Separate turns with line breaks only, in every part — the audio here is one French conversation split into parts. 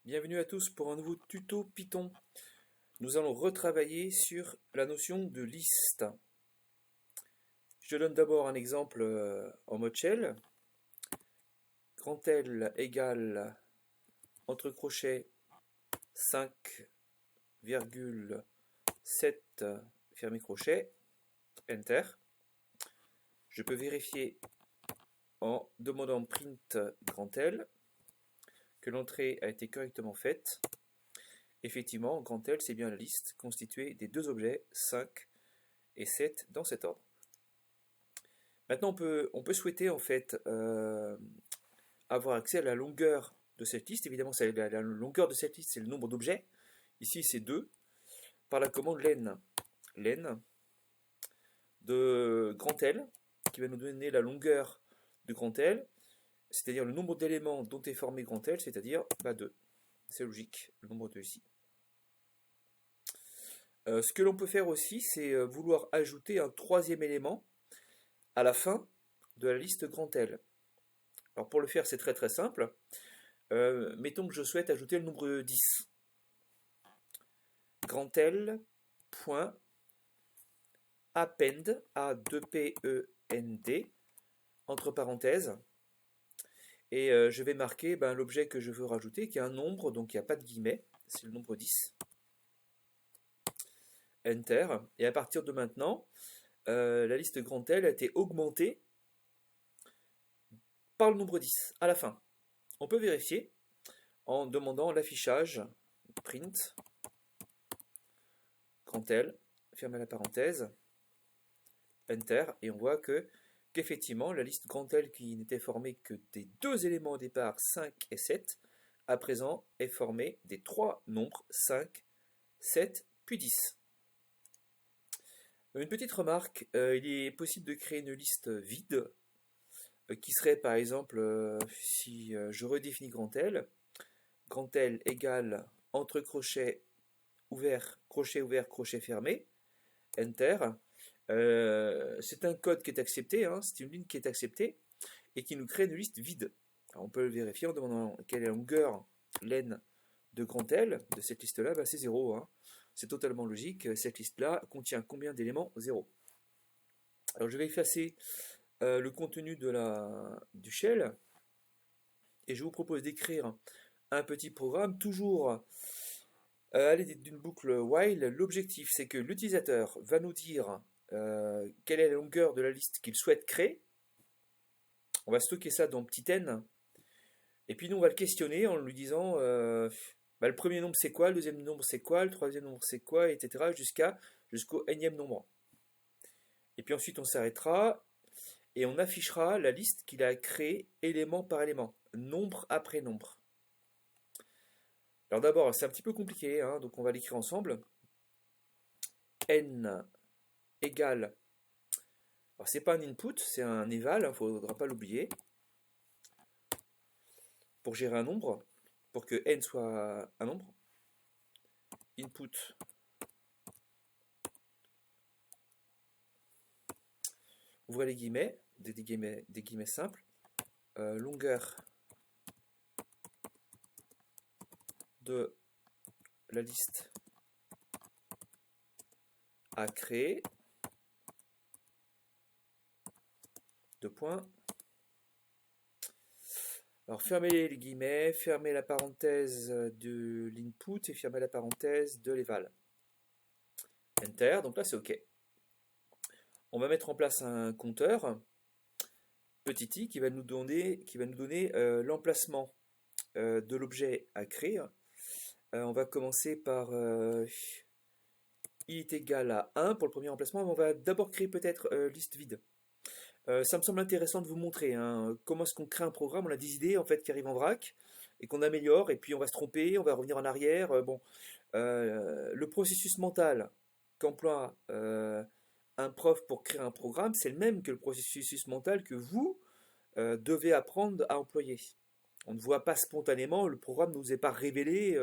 Bienvenue à tous pour un nouveau tuto Python. Nous allons retravailler sur la notion de liste. Je donne d'abord un exemple en mode shell. Grand L égale entre crochets 5,7 fermé crochet, Enter. Je peux vérifier en demandant print grand L que l'entrée a été correctement faite. Effectivement, grand L, c'est bien la liste constituée des deux objets 5 et 7 dans cet ordre. Maintenant, on peut souhaiter en fait avoir accès à la longueur de cette liste. Évidemment, la longueur de cette liste, c'est le nombre d'objets. Ici, c'est 2. Par la commande len. Len de grand L, qui va nous donner la longueur de grand L, c'est-à-dire le nombre d'éléments dont est formé grand L, c'est-à-dire 2. C'est logique, le nombre de ici. Ce que l'on peut faire aussi, c'est vouloir ajouter un troisième élément à la fin de la liste grand L. Alors pour le faire, c'est très simple. Mettons que je souhaite ajouter le nombre 10. Grand L, point, append, A2PEND, entre parenthèses. Et je vais marquer l'objet que je veux rajouter, qui est un nombre, donc il n'y a pas de guillemets, c'est le nombre 10. Enter. Et à partir de maintenant, la liste grand L a été augmentée par le nombre 10 à la fin. On peut vérifier en demandant l'affichage print grand L, fermez la parenthèse, Enter, et on voit qu'effectivement la liste grand L qui n'était formée que des deux éléments au départ, 5 et 7, à présent est formée des trois nombres 5, 7, puis 10. Une petite remarque, il est possible de créer une liste vide qui serait par exemple, si je redéfinis grand L égale entre crochets ouvert, crochet fermé, Enter. C'est un code qui est accepté, c'est une ligne qui est acceptée et qui nous crée une liste vide. Alors on peut le vérifier en demandant quelle est la longueur len de grand L de cette liste-là, c'est 0. C'est totalement logique. Cette liste-là contient combien d'éléments? 0. Alors je vais effacer le contenu du shell et je vous propose d'écrire un petit programme toujours à l'aide d'une boucle while. L'objectif, c'est que l'utilisateur va nous dire quelle est la longueur de la liste qu'il souhaite créer. On va stocker ça dans petit n. Et puis nous, on va le questionner en lui disant le premier nombre c'est quoi, le deuxième nombre c'est quoi, le troisième nombre c'est quoi, etc. jusqu'au nème nombre. Et puis ensuite, on s'arrêtera et on affichera la liste qu'il a créée élément par élément, nombre après nombre. Alors d'abord, c'est un petit peu compliqué, donc on va l'écrire ensemble. N égale, alors c'est pas un input, c'est un eval, il ne faudra pas l'oublier, pour gérer un nombre, pour que n soit un nombre. Input, ouvrez les guillemets, des guillemets simples, longueur de la liste à créer, deux points. Alors fermez les guillemets, fermez la parenthèse de l'input et fermez la parenthèse de l'eval. Enter, donc là c'est OK. On va mettre en place un compteur, petit i, qui va nous donner l'emplacement de l'objet à créer. On va commencer par i est égal à 1 pour le premier emplacement, mais on va d'abord créer peut-être liste vide. Ça me semble intéressant de vous montrer comment est-ce qu'on crée un programme. On a des idées en fait qui arrivent en vrac et qu'on améliore, et puis on va se tromper, on va revenir en arrière. Le processus mental qu'emploie un prof pour créer un programme, c'est le même que le processus mental que vous devez apprendre à employer. On ne voit pas spontanément, le programme ne nous est pas révélé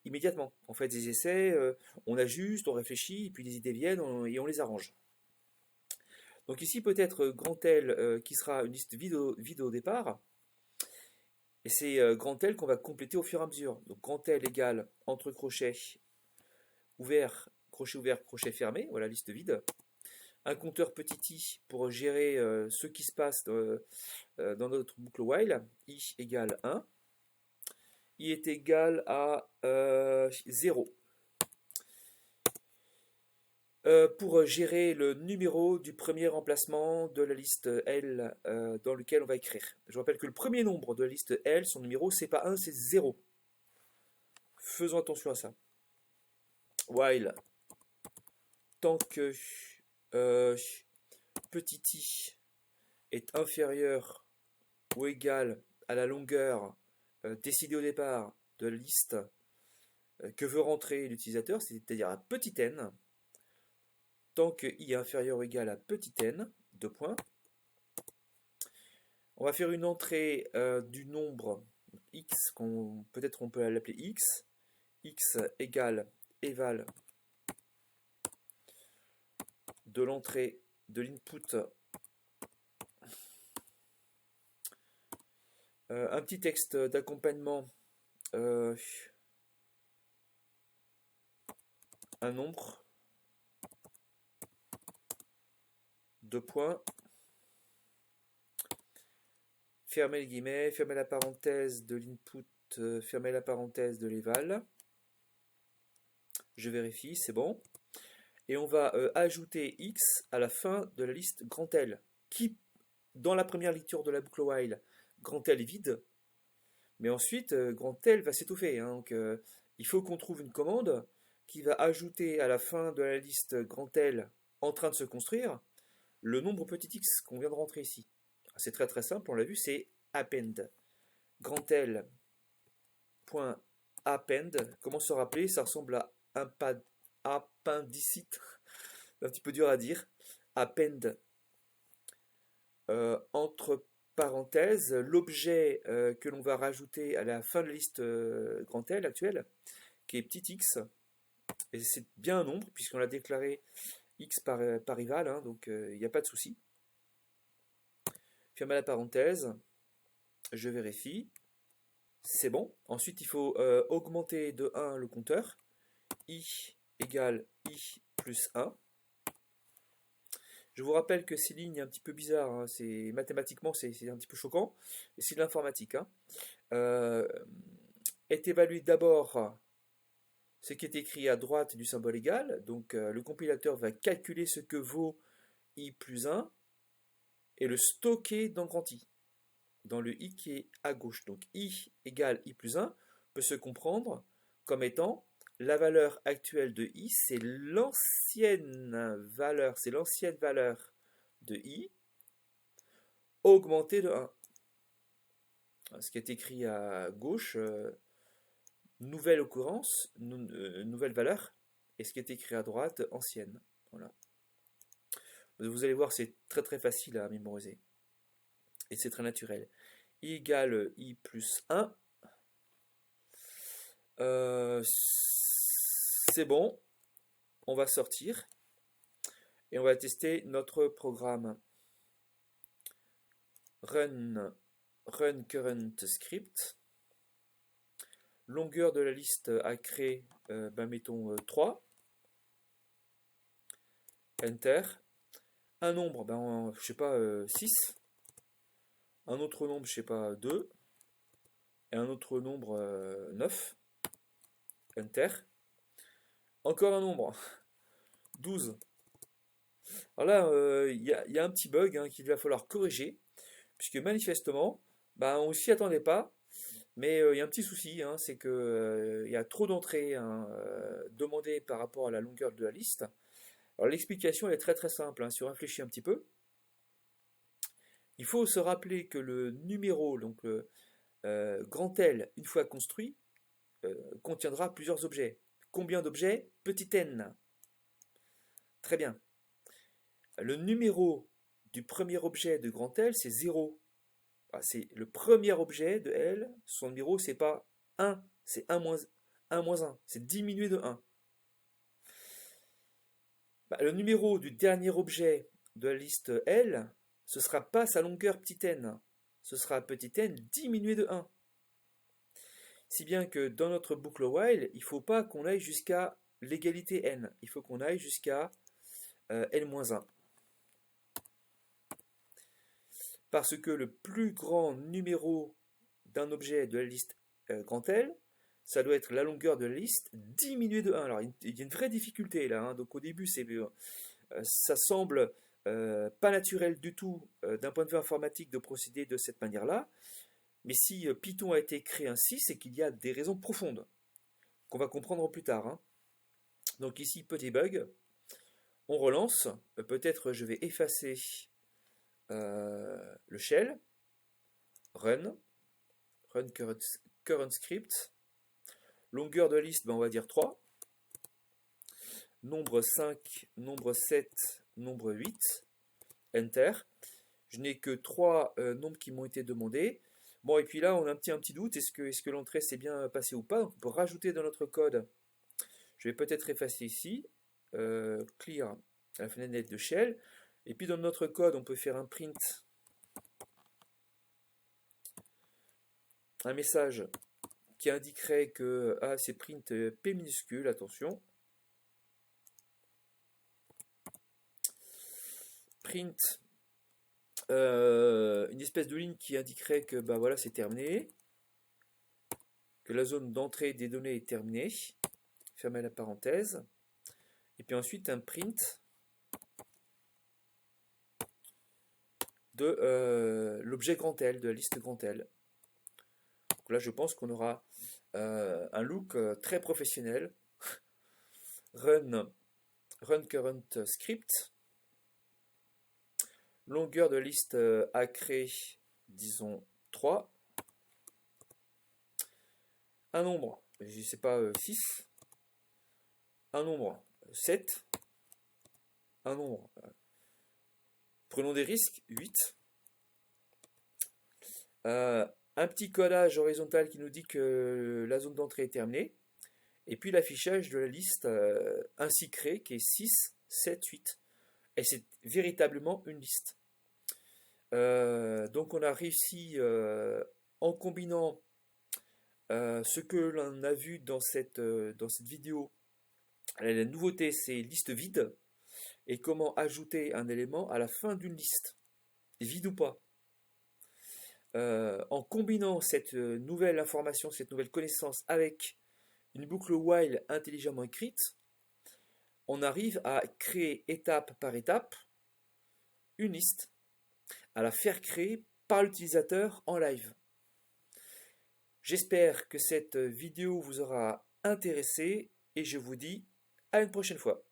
immédiatement. On fait des essais, on ajuste, on réfléchit, et puis les idées viennent et on les arrange. Donc ici peut-être grand L qui sera une liste vide au départ, Et c'est grand L qu'on va compléter au fur et à mesure. Donc grand L égale entre crochets ouvert, crochet fermé, voilà liste vide. Un compteur petit i pour gérer ce qui se passe dans notre boucle while, i égale 1. I est égal à 0. Pour gérer le numéro du premier emplacement de la liste L dans lequel on va écrire. Je rappelle que le premier nombre de la liste L, son numéro, c'est pas 1, c'est 0. Faisons attention à ça. While, tant que petit i est inférieur ou égal à la longueur décidée au départ de la liste que veut rentrer l'utilisateur, c'est-à-dire à petit n, tant que i est inférieur ou égal à petit n, 2 points, on va faire une entrée du nombre x, peut-être on peut l'appeler x égale eval de l'entrée de l'input. Un petit texte d'accompagnement, un nombre, 2 points, fermez les guillemets, fermez la parenthèse de l'input, fermez la parenthèse de l'éval. Je vérifie, c'est bon. Et on va ajouter x à la fin de la liste grand L, qui, dans la première lecture de la boucle while, grand L est vide, mais ensuite, grand L va s'étouffer. Hein, donc, il faut qu'on trouve une commande qui va ajouter à la fin de la liste grand L en train de se construire le nombre petit x qu'on vient de rentrer ici. C'est très très simple, on l'a vu, c'est append. Grand L point append, comment se rappeler? Ça ressemble à appendicite, un petit peu dur à dire. Append, entre parenthèses, l'objet que l'on va rajouter à la fin de la liste grand L actuelle, qui est petit x, et c'est bien un nombre, puisqu'on l'a déclaré x par rival, hein, donc il n'y a pas de souci. Fermez la parenthèse, je vérifie, c'est bon. Ensuite, il faut augmenter de 1 le compteur, i égale i plus 1. Je vous rappelle que ces lignes, un petit peu bizarres, hein, mathématiquement c'est un petit peu choquant, et c'est de l'informatique. Hein. Est évalué d'abord ce qui est écrit à droite du symbole égal, donc le compilateur va calculer ce que vaut i plus 1, et le stocker dans grand I, dans le i qui est à gauche. Donc i égale i plus 1 peut se comprendre comme étant la valeur actuelle de i, c'est l'ancienne valeur de i augmentée de 1. Ce qui est écrit à gauche, nouvelle occurrence, nouvelle valeur, et ce qui est écrit à droite, ancienne. Voilà. Vous allez voir, c'est très très facile à mémoriser. Et c'est très naturel. I égale i plus 1. C'est bon. On va sortir. Et on va tester notre programme. Run current script. Longueur de la liste à créer, mettons 3. Enter. Un nombre, je sais pas, 6. Un autre nombre, je sais pas, 2. Et un autre nombre, 9. Enter. Encore un nombre, 12. Alors là, il y a un petit bug hein, qu'il va falloir corriger, puisque manifestement, on s'y attendait pas, mais il y a un petit souci, hein, c'est que il y a trop d'entrées hein, demandées par rapport à la longueur de la liste. Alors l'explication est très très simple, hein, si on réfléchit un petit peu. Il faut se rappeler que le numéro, donc grand L, une fois construit, contiendra plusieurs objets. Combien d'objets? Petit n. Très bien. Le numéro du premier objet de grand L, c'est 0. C'est le premier objet de L, son numéro, c'est pas 1, c'est 1 moins 1, c'est diminué de 1. Le numéro du dernier objet de la liste L, ce ne sera pas sa longueur petit n, ce sera petit n diminué de 1. Si bien que dans notre boucle while, il ne faut pas qu'on aille jusqu'à l'égalité n. Il faut qu'on aille jusqu'à n-1. Parce que le plus grand numéro d'un objet de la liste grand L, ça doit être la longueur de la liste diminuée de 1. Alors il y a une vraie difficulté là, hein. Donc au début, ça semble pas naturel du tout d'un point de vue informatique de procéder de cette manière-là. Mais si Python a été créé ainsi, c'est qu'il y a des raisons profondes qu'on va comprendre plus tard, hein. Donc ici, petit bug. On relance. Peut-être je vais effacer le shell. Run. Run current script. Longueur de liste, ben on va dire 3. Nombre 5, nombre 7, nombre 8. Enter. Je n'ai que 3 nombres qui m'ont été demandés. Bon, et puis là, on a un petit doute. Est-ce que l'entrée s'est bien passée ou pas? Donc, on peut rajouter dans notre code. Je vais peut-être effacer ici. Clear la fenêtre de shell. Et puis dans notre code, on peut faire un print. Un message qui indiquerait que c'est print P minuscule, attention. Print une espèce de ligne qui indiquerait que voilà, c'est terminé. Que la zone d'entrée des données est terminée. Fermez la parenthèse. Et puis ensuite un print de l'objet grand L, de la liste grand L. Donc là, je pense qu'on aura un look très professionnel. Run current script. Longueur de liste à créer, disons 3. Un nombre, je ne sais pas, 6. Un nombre, 7. Un nombre, prenons des risques, 8. Un petit codage horizontal qui nous dit que la zone d'entrée est terminée. Et puis l'affichage de la liste ainsi créée qui est 6, 7, 8. Et c'est véritablement une liste. Donc on a réussi en combinant ce que l'on a vu dans cette vidéo. La nouveauté, c'est liste vide et comment ajouter un élément à la fin d'une liste, vide ou pas. En combinant cette nouvelle information, cette nouvelle connaissance avec une boucle while intelligemment écrite, on arrive à créer étape par étape une liste, à la faire créer par l'utilisateur en live. J'espère que cette vidéo vous aura intéressé et je vous dis à une prochaine fois.